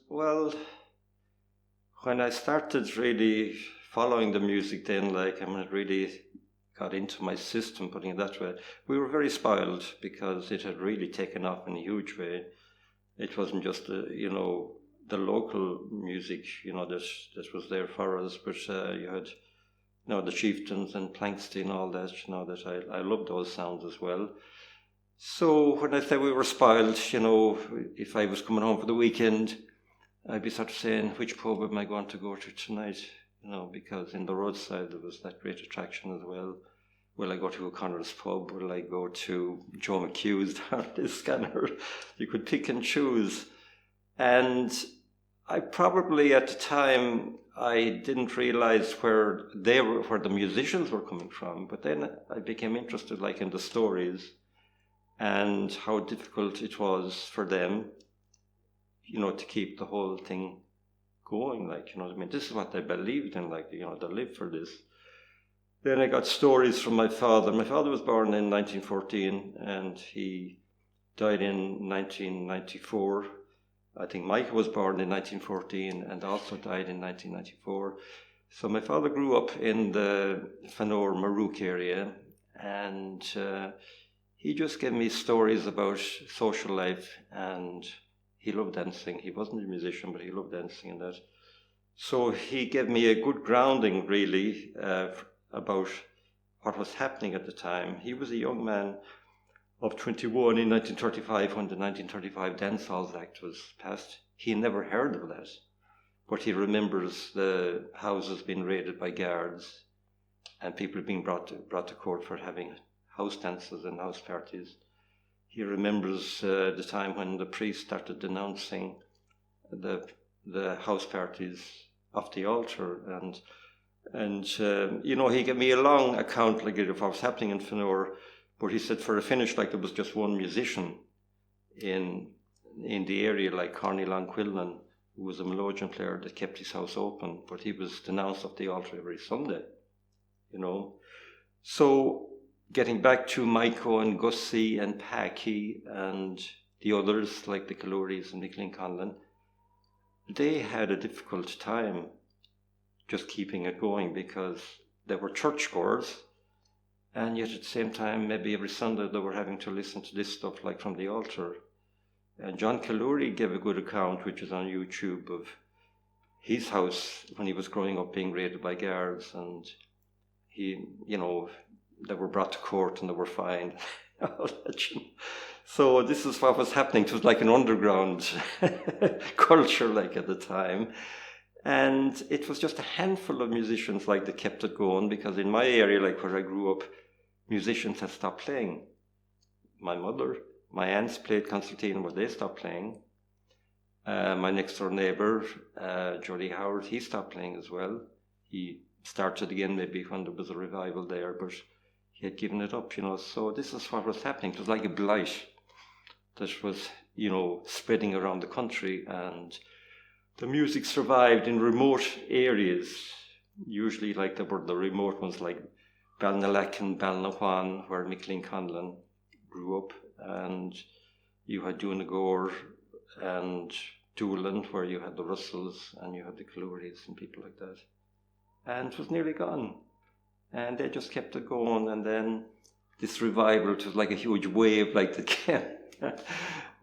Well, when I started really following the music, then it really got into my system, putting it that way. We were very spoiled because it had really taken off in a huge way. It wasn't just the local music, that was there for us, but you had the Chieftains and Planksty and all that, that I loved those sounds as well. So when I say we were spoiled, if I was coming home for the weekend, I'd be sort of saying, which pub am I going to go to tonight? Because in the roadside there was that great attraction as well. Will I go to O'Connor's pub? Will I go to Joe McHugh's down this scanner? You could pick and choose. And I probably at the time, I didn't realize where the musicians were coming from. But then I became interested in the stories and how difficult it was for them, to keep the whole thing going. This is what they believed in, they lived for this. Then I got stories from my father. My father was born in 1914 and he died in 1994. I think Michael was born in 1914 and also died in 1994. So my father grew up in the Fanor Marook area, and he just gave me stories about social life, and he loved dancing. He wasn't a musician, but he loved dancing and that. So he gave me a good grounding, really, about what was happening at the time. He was a young man of 21 in 1935 when the 1935 Dance Halls Act was passed. He never heard of that, but he remembers the houses being raided by guards and people being brought to court for having house dances and house parties. He remembers the time when the priest started denouncing the house parties off the altar, and he gave me a long account of what was happening in Fanor, but he said for a finish, there was just one musician in the area, like Corny Quillan, who was a melodeon player that kept his house open, but he was denounced off the altar every Sunday, So getting back to Maiko and Gussie and Packy and the others, like the Kaluris and Micheline Conlon, they had a difficult time just keeping it going because they were churchgoers, and yet at the same time, maybe every Sunday they were having to listen to this stuff from the altar. And John Kaluri gave a good account, which is on YouTube, of his house when he was growing up being raided by guards, and they were brought to court and they were fined. So this is what was happening. It was like an underground culture at the time. And it was just a handful of musicians that kept it going, because in my area, where I grew up, musicians had stopped playing. My mother, my aunts played concertina, but they stopped playing. My next door neighbour, Jody Howard, he stopped playing as well. He started again maybe when there was a revival there, but he had given it up, So this is what was happening. It was like a blight that was, spreading around the country, and the music survived in remote areas, usually there were the remote ones like Balnalack and Balnawan, where Micheline Conlon grew up, and you had Doonagore and Doolin, where you had the Russells and you had the Kaluris and people like that. And it was nearly gone. And they just kept it going, and then this revival, it was like a huge wave that came.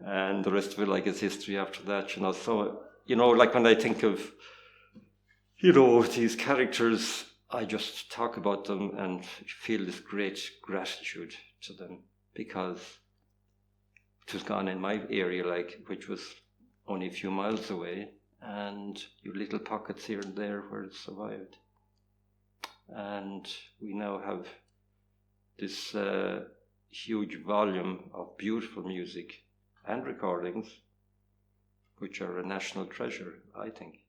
And the rest of it is history after that, So, when I think of, these characters, I just talk about them and feel this great gratitude to them, because it was gone in my area, which was only a few miles away, and your little pockets here and there where it survived. And we now have this huge volume of beautiful music and recordings, which are a national treasure, I think.